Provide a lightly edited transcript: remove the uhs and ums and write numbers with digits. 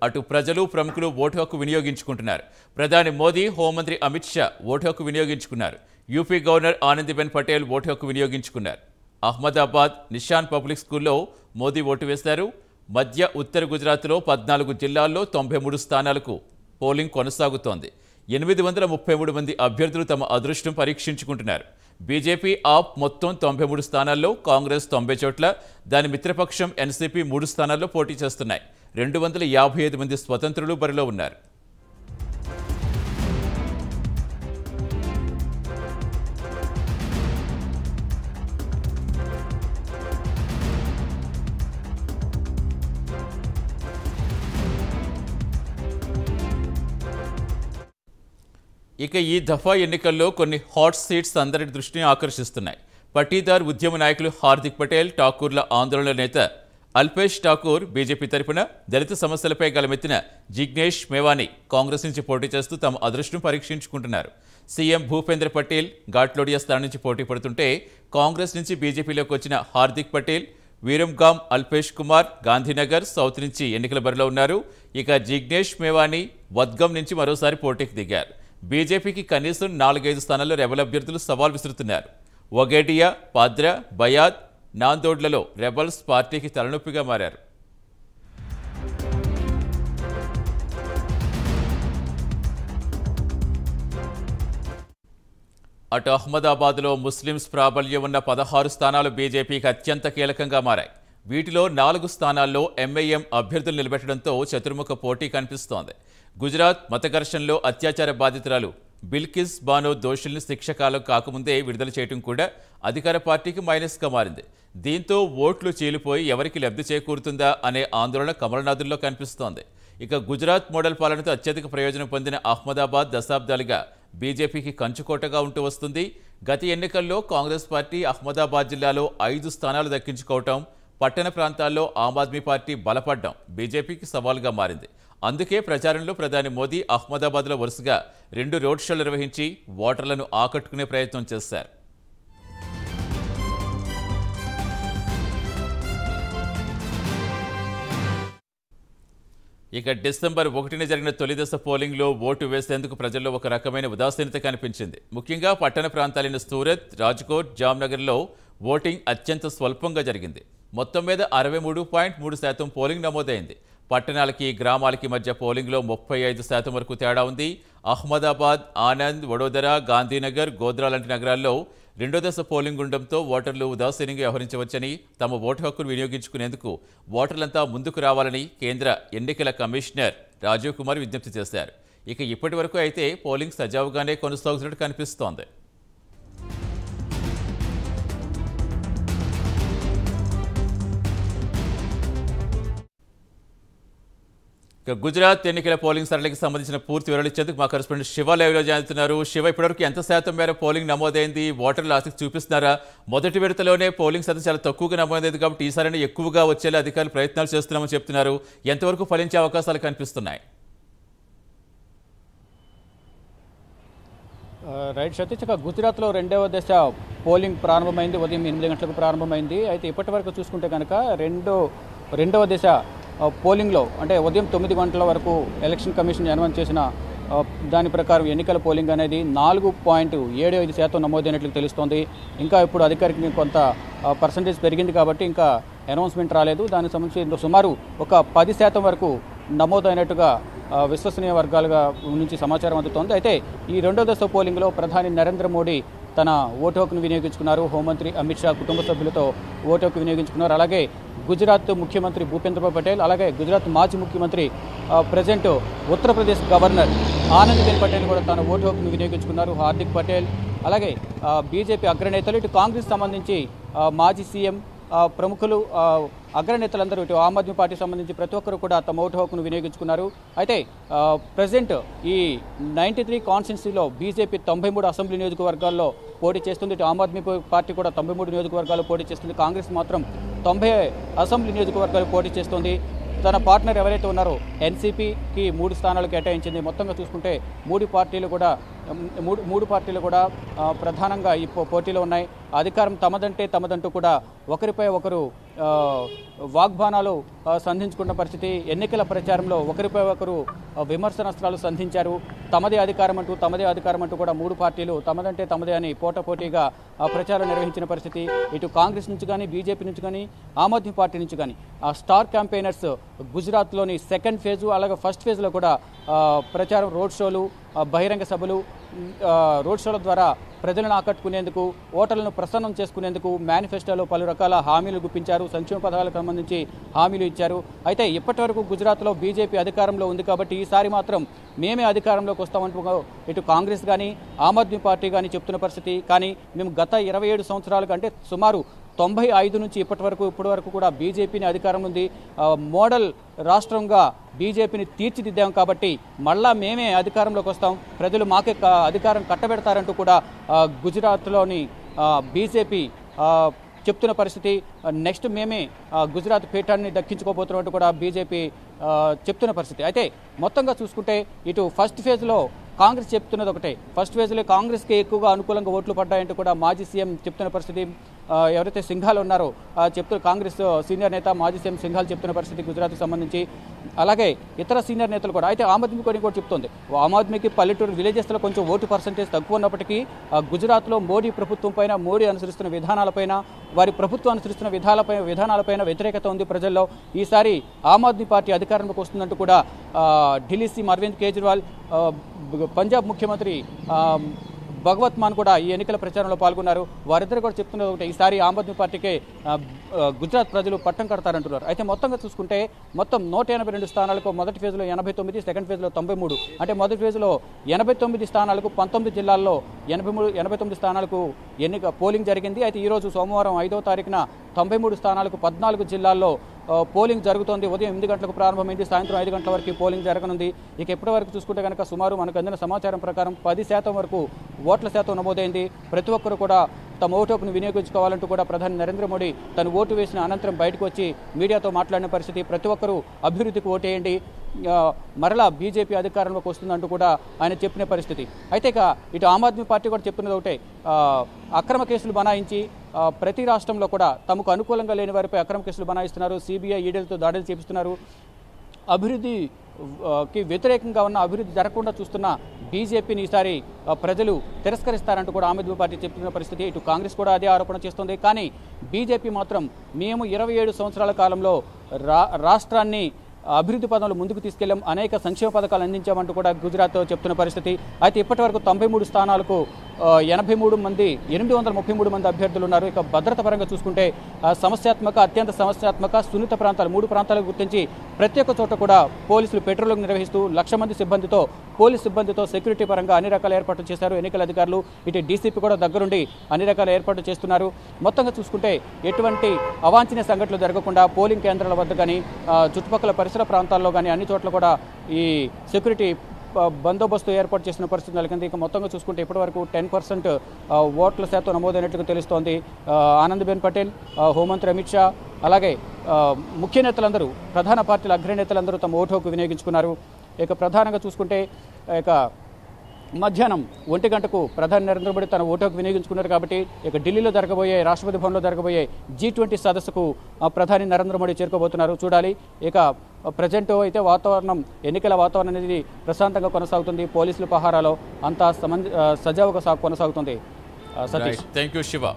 అటు ప్రజలు ప్రముఖులు ఓటు హక్కు వినియోగించుకుంటున్నారు. ప్రధాని మోదీ, హోంమంత్రి అమిత్ షా ఓటు హక్కు వినియోగించుకున్నారు. UP governor Anandiben Patel vote హక్కు వినియోగించుకున్నారు. అహ్మదాబాద్ నిషాన్ పబ్లిక్ స్కూల్లో మోదీ ఓటు వేశారు. మధ్య ఉత్తర గుజరాత్లో 14 జిల్లాల్లో 93 స్థానాలకు పోలింగ్ కొనసాగుతోంది. 833 మంది అభ్యర్థులు తమ అదృష్టం పరీక్షించుకుంటున్నారు. బీజేపీ, ఆప్ మొత్తం 93 స్థానాల్లో, కాంగ్రెస్ 90 చోట్ల, దాని మిత్రపక్షం ఎన్సీపీ 3 స్థానాల్లో పోటీ చేస్తున్నాయి. 255 మంది స్వతంత్రులు బరిలో ఉన్నారు. ఇక ఈ దఫా ఎన్నికల్లో కొన్ని హాట్ సీట్స్ అందరి దృష్టిని ఆకర్షిస్తున్నాయి. పటీదార్ ఉద్యమ నాయకులు హార్దిక్ పటేల్, ఠాకూర్ల ఆందోళన నేత అల్పేష్ ఠాకూర్, బీజేపీ తరపున దళిత సమస్యలపై గలమెత్తిన జిగ్నేష్ మేవానీ కాంగ్రెస్ నుంచి పోటీ చేస్తూ తమ అదృష్టం పరీక్షించుకుంటున్నారు. సీఎం భూపేంద్ర పటేల్ ఘాట్లోడియా స్థానం నుంచి పోటీ పడుతుంటే, కాంగ్రెస్ నుంచి బీజేపీలోకి వచ్చిన హార్దిక్ పటేల్, వీరంగాం అల్పేష్ కుమార్ గాంధీనగర్ సౌత్ నుంచి ఎన్నికల బరిలో ఉన్నారు. ఇక జిగ్నేష్ మేవానీ వద్గం నుంచి మరోసారి పోటీకి దిగారు. బీజేపీకి కనీసం 4-5 స్థానాల్లో రెబల్ అభ్యర్థులు సవాల్ విసురుతున్నారు. వగేడియా, పాద్రా, బయాద్, నాందోడ్లలో రెబల్స్ పార్టీకి తలనొప్పిగా మారారు. అటు అహ్మదాబాద్లో ముస్లిమ్స్ ప్రాబల్యం ఉన్న 16 స్థానాలు బీజేపీకి అత్యంత కీలకంగా మారాయి. వీటిలో 4 స్థానాల్లో ఎంఐఎం అభ్యర్థులు నిలబెట్టడంతో చతుర్ముఖ పోటీ కనిపిస్తోంది. గుజరాత్ మత ఘర్షణలో అత్యాచార బాధితురాలు బిల్కిస్ బానో దోషుల్ని శిక్షకాలం కాకముందే విడుదల చేయడం కూడా అధికార పార్టీకి మైనస్గా మారింది. దీంతో ఓట్లు చీలిపోయి ఎవరికి లబ్ధి చేకూరుతుందా అనే ఆందోళన కమలనాథుల్లో కనిపిస్తోంది. ఇక గుజరాత్ మోడల్ పాలనతో అత్యధిక ప్రయోజనం పొందిన అహ్మదాబాద్ దశాబ్దాలుగా బీజేపీకి కంచుకోటగా ఉంటూ వస్తుంది. గత ఎన్నికల్లో కాంగ్రెస్ పార్టీ అహ్మదాబాద్ జిల్లాలో 5 స్థానాలు దక్కించుకోవటం, పట్టణ ప్రాంతాల్లో ఆమ్ ఆద్మీ పార్టీ బలపడడం బీజేపీకి సవాల్గా మారింది. అందుకే ప్రచారంలో ప్రధాని మోదీ అహ్మదాబాద్లో వరుసగా 2 రోడ్ షోలు నిర్వహించి ఓటర్లను ఆకట్టుకునే ప్రయత్నం చేశారు. ఇక డిసెంబర్ 1న జరిగిన తొలిదశ పోలింగ్లో ఓటు వేసేందుకు ప్రజల్లో ఒక రకమైన ఉదాసీనత కనిపించింది. ముఖ్యంగా పట్టణ ప్రాంతాలైన సూరత్, రాజ్కోట్, జామ్నగర్లో ఓటింగ్ అత్యంత స్వల్పంగా జరిగింది. మొత్తం మీద 63.3% పోలింగ్ నమోదైంది. పట్టణాలకి, గ్రామాలకి మధ్య పోలింగ్లో 35% వరకు తేడా ఉంది. అహ్మదాబాద్, ఆనంద్, వడోదర, గాంధీనగర్, గోద్రా లాంటి నగరాల్లో 2వ దశ పోలింగ్ ఉండడంతో ఓటర్లు ఉదాసీనంగా వ్యవహరించవచ్చని, తమ ఓటు హక్కును వినియోగించుకునేందుకు ఓటర్లంతా ముందుకు రావాలని కేంద్ర ఎన్నికల కమిషనర్ రాజీవ్ కుమార్ విజ్ఞప్తి చేశారు. ఇక ఇప్పటి వరకు అయితే పోలింగ్ సజావుగానే కొనసాగుతున్నట్టు కనిపిస్తోంది. గుజరాత్ ఎన్నికల పోలింగ్ సరళికి సంబంధించిన పూర్తి వివరాలు ఇచ్చేందుకు మా కరెస్పాండెంట్ శివ లైవ్లో జాయిన్. శివ, ఇప్పటివరకు ఎంత శాతం మేర పోలింగ్ నమోదైంది? ఓటర్లు ఆసక్తి చూపిస్తున్నారా? మొదటి విడతలోనే పోలింగ్ శాతం చాలా తక్కువగా నమోదైంది కాబట్టి ఈసారి ఎక్కువగా వచ్చేలా అధికారులు ప్రయత్నాలు చేస్తున్నామని చెప్తున్నారు. ఎంతవరకు ఫలించే అవకాశాలు కనిపిస్తున్నాయి? రైట్ సతీష్, గుజరాత్లో 2వ దశ పోలింగ్ ప్రారంభమైంది. ఉదయం 8 గంటలకు ప్రారంభమైంది. అయితే ఇప్పటి వరకు చూసుకుంటే కనుక రెండవ దశ పోలింగ్లో అంటే ఉదయం 9 గంటల వరకు ఎలక్షన్ కమిషన్ అనౌన్స్ చేసిన దాని ప్రకారం ఎన్నికల పోలింగ్ అనేది 4.75% నమోదైనట్లు తెలుస్తోంది. ఇంకా ఇప్పుడు అధికారికి కొంత పర్సంటేజ్ పెరిగింది కాబట్టి ఇంకా అనౌన్స్మెంట్ రాలేదు. దానికి సంబంధించి సుమారు ఒక 10% వరకు నమోదైనట్టుగా విశ్వసనీయ వర్గాలుగా నుంచి సమాచారం అందుతోంది. అయితే ఈ 2వ దశ పోలింగ్లో ప్రధాని నరేంద్ర మోడీ తన ఓటు హక్కును వినియోగించుకున్నారు. హోంమంత్రి అమిత్ షా కుటుంబ సభ్యులతో ఓటు హక్కు వినియోగించుకున్నారు. అలాగే గుజరాత్ ముఖ్యమంత్రి భూపేంద్ర పటేల్, అలాగే గుజరాత్ మాజీ ముఖ్యమంత్రి ప్రజెంట్ ఉత్తరప్రదేశ్ గవర్నర్ ఆనందీబెన్ పటేల్ కూడా తన ఓటు హక్కును వినియోగించుకున్నారు. హార్దిక్ పటేల్, అలాగే బీజేపీ అగ్రనేతలు, ఇటు కాంగ్రెస్ సంబంధించి మాజీ సీఎం ప్రముఖులు, అగ్రనేతలందరూ, ఇటు ఆమ్ ఆద్మీ పార్టీ సంబంధించి ప్రతి ఒక్కరు కూడా తమ ఓటు హక్కును వినియోగించుకున్నారు. అయితే ప్రజెంట్ ఈ 93 కాన్స్టిట్యున్సీలో బీజేపీ 93 అసెంబ్లీ నియోజకవర్గాల్లో పోటీ చేస్తుంది. ఇటు ఆమ్ ఆద్మీ పార్టీ కూడా 93 నియోజకవర్గాల్లో పోటీ చేస్తుంది. కాంగ్రెస్ మాత్రం 90 అసెంబ్లీ నియోజకవర్గాలు పోటీ చేస్తుంది. తన పార్ట్నర్ ఎవరైతే ఉన్నారో ఎన్సీపీకి 3 స్థానాలు కేటాయించింది. మొత్తంగా చూసుకుంటే 3 పార్టీలు కూడా మూడు పార్టీలు కూడా ప్రధానంగా ఈ పోటీలో ఉన్నాయి. అధికారం తమదంటే తమదంటూ కూడా ఒకరిపై ఒకరు వాగ్బాణాలు సంధించుకున్న పరిస్థితి. ఎన్నికల ప్రచారంలో ఒకరిపై ఒకరు విమర్శనాస్త్రాలు సంధించారు. తమదే అధికారం అంటూ కూడా మూడు పార్టీలు తమదంటే తమదే అని పోటాపోటీగా ప్రచారం నిర్వహించిన పరిస్థితి. ఇటు కాంగ్రెస్ నుంచి కానీ, బీజేపీ నుంచి కానీ, ఆమ్ ఆద్మీ పార్టీ నుంచి కానీ స్టార్ క్యాంపెయినర్స్ గుజరాత్లోని సెకండ్ ఫేజు అలాగే ఫస్ట్ ఫేజ్లో కూడా ప్రచారం, రోడ్ షోలు, బహిరంగ సభలు, రోడ్ షోల ద్వారా ప్రజలను ఆకట్టుకునేందుకు, ఓటర్లను ప్రసన్నం చేసుకునేందుకు మేనిఫెస్టోలో పలు రకాల హామీలు గుప్పించారు. సంక్షేమ పథకాలకు సంబంధించి హామీలు ఇచ్చారు. అయితే ఇప్పటి వరకు గుజరాత్లో బీజేపీ అధికారంలో ఉంది కాబట్టి ఈసారి మాత్రం మేమే అధికారంలోకి వస్తామంటూ ఇటు కాంగ్రెస్ కానీ, ఆమ్ ఆద్మీ పార్టీ కానీ చెప్తున్న పరిస్థితి. కానీ మేము గత 27 సంవత్సరాలు కంటే సుమారు 95 నుంచి ఇప్పటి వరకు కూడా బీజేపీని అధికారం ఉంది. మోడల్ రాష్ట్రంగా బీజేపీని తీర్చిదిద్దాం కాబట్టి మళ్ళా మేమే అధికారంలోకి వస్తాం, ప్రజలు మాకే అధికారం కట్టబెడతారంటూ కూడా గుజరాత్లోని బీజేపీ చెప్తున్న పరిస్థితి. నెక్స్ట్ మేమే గుజరాత్ పీఠాన్ని దక్కించుకోబోతున్నట్టు కూడా బీజేపీ చెప్తున్న పరిస్థితి. అయితే మొత్తంగా చూసుకుంటే ఇటు ఫస్ట్ ఫేజ్లో కాంగ్రెస్ చెప్తున్నది ఒకటే. ఫస్ట్ ఫేజ్లో కాంగ్రెస్కి ఎక్కువగా అనుకూలంగా ఓట్లు పడ్డాయంటూ కూడా మాజీ సీఎం చెప్తున్న పరిస్థితి. ఎవరైతే సింఘాల్ ఉన్నారో చెప్తున్న కాంగ్రెస్ సీనియర్ నేత మాజీ సీఎం సింఘాల్ చెప్తున్న పరిస్థితి గుజరాత్కి సంబంధించి. అలాగే ఇతర సీనియర్ నేతలు కూడా. అయితే ఆమ్ ఆద్మీ కూడా చెప్తుంది. ఆమ్ ఆద్మీకి పల్లెటూరు విలేజెస్లో కొంచెం ఓటు పర్సంటేజ్ తక్కువ ఉన్నప్పటికీ గుజరాత్లో మోడీ ప్రభుత్వం పైన, మోడీ అనుసరిస్తున్న విధానాలపైన, వారి ప్రభుత్వం అనుసరిస్తున్న విధానాలపైన వ్యతిరేకత ఉంది ప్రజల్లో. ఈసారి ఆమ్ ఆద్మీ పార్టీ అధికారంలోకి వస్తుందంటూ కూడా ఢిల్లీ సీఎం అరవింద్ కేజ్రీవాల్, పంజాబ్ ముఖ్యమంత్రి భగవత్ మాన్ కూడా ఈ ఎన్నికల ప్రచారంలో పాల్గొన్నారు. వారిద్దరు కూడా చెప్తున్నది ఒకటి, ఈసారి ఆమ్ ఆద్మీ పార్టీకే గుజరాత్ ప్రజలు పట్టం కడతారంటున్నారు. అయితే మొత్తంగా చూసుకుంటే మొత్తం 182 స్థానాలకు మొదటి ఫేజ్లో 89, సెకండ్ ఫేజ్లో 93. అంటే మొదటి ఫేజ్లో 89 స్థానాలకు 19 జిల్లాల్లో 89 స్థానాలకు పోలింగ్ జరిగింది. అయితే ఈరోజు సోమవారం 5వ తారీఖున 93 స్థానాలకు 14 జిల్లాల్లో పోలింగ్ జరుగుతోంది. ఉదయం 8 గంటలకు ప్రారంభమైంది, సాయంత్రం 5 గంటల వరకు పోలింగ్ జరగనుంది. ఇక ఇప్పటి వరకు చూసుకుంటే కనుక సుమారు మనకు అందిన సమాచారం ప్రకారం 10% వరకు ఓట్ల శాతం నమోదైంది. ప్రతి ఒక్కరు కూడా తమ ఓటు హక్కును వినియోగించుకోవాలంటూ కూడా ప్రధాని నరేంద్ర మోడీ తను ఓటు వేసిన అనంతరం బయటకు వచ్చి మీడియాతో మాట్లాడిన పరిస్థితి. ప్రతి ఒక్కరూ అభివృద్ధికి ఓటేయండి, మరలా బీజేపీ అధికారంలోకి వస్తుందంటూ కూడా ఆయన చెప్పిన పరిస్థితి. అయితే ఇక ఇటు ఆమ్ ఆద్మీ పార్టీ కూడా చెప్తున్నది ఒకటే, అక్రమ కేసులు బనాయించి ప్రతి రాష్ట్రంలో కూడా తమకు అనుకూలంగా లేని వారిపై అక్రమ కేసులు బనాయిస్తున్నారు, సిబిఐ ఈడీలతో దాడులు చేపిస్తున్నారు. అభివృద్ధికి వ్యతిరేకంగా ఉన్న, అభివృద్ధి జరగకుండా చూస్తున్న బీజేపీని ఈసారి ప్రజలు తిరస్కరిస్తారంటూ కూడా ఆమ్ ఆద్మీ పార్టీ చెప్తున్న పరిస్థితి. ఇటు కాంగ్రెస్ కూడా అదే ఆరోపణ చేస్తుంది. కానీ బీజేపీ మాత్రం మేము 27 సంవత్సరాల కాలంలో రాష్ట్రాన్ని అభివృద్ధి పదంలో ముందుకు తీసుకెళ్లాం, అనేక సంక్షేమ పథకాలు అందించామంటూ కూడా గుజరాత్ చెప్తున్న పరిస్థితి. అయితే ఇప్పటి వరకు 93 స్థానాలకు 833 మంది అభ్యర్థులు ఉన్నారు. ఇక భద్రత పరంగా చూసుకుంటే అత్యంత సమస్యాత్మక, సున్నిత ప్రాంతాలు 3 ప్రాంతాలకు గుర్తించి ప్రతి ఒక్క చోట కూడా పోలీసులు పెట్రోలింగ్ నిర్వహిస్తూ 1,00,000 మంది పోలీస్ సిబ్బందితో సెక్యూరిటీ పరంగా అన్ని రకాల ఏర్పాట్లు చేశారు ఎన్నికల అధికారులు. ఇటు డీసీపీ కూడా దగ్గరుండి అన్ని రకాల ఏర్పాట్లు చేస్తున్నారు. మొత్తంగా చూసుకుంటే ఎటువంటి అవాంఛనీయ సంఘటనలు జరగకుండా పోలింగ్ కేంద్రాల వద్ద కానీ, చుట్టుపక్కల పరిసర ప్రాంతాల్లో కానీ అన్ని చోట్ల కూడా ఈ సెక్యూరిటీ బందోబస్తు ఏర్పాటు చేసిన పరిస్థితి నెలకొంది. ఇక మొత్తంగా చూసుకుంటే ఇప్పటివరకు 10% ఓట్ల శాతం నమోదైనట్లుగా తెలుస్తోంది. ఆనందీబెన్ పటేల్, హోంమంత్రి అమిత్ షా, అలాగే ముఖ్య నేతలందరూ, ప్రధాన పార్టీల అగ్రనేతలందరూ తమ ఓటు హక్కు వినియోగించుకున్నారు. ఇక ప్రధానంగా చూసుకుంటే ఇక మధ్యాహ్నం 1 గంటకు ప్రధాని నరేంద్ర మోడీ తన ఓటు హక్కు వినియోగించుకున్నారు. కాబట్టి ఇక ఢిల్లీలో జరగబోయే, రాష్ట్రపతి భవన్లో జరగబోయే G20 సదస్సుకు ప్రధాని నరేంద్ర మోడీ చేరుకోబోతున్నారు. చూడాలి. ఇక ప్రజెంట్ అయితే ఎన్నికల వాతావరణం అనేది ప్రశాంతంగా కొనసాగుతుంది. పోలీసుల పహారాలో అంతా సజావుగా కొనసాగుతుంది. Satish, thank you Shiva.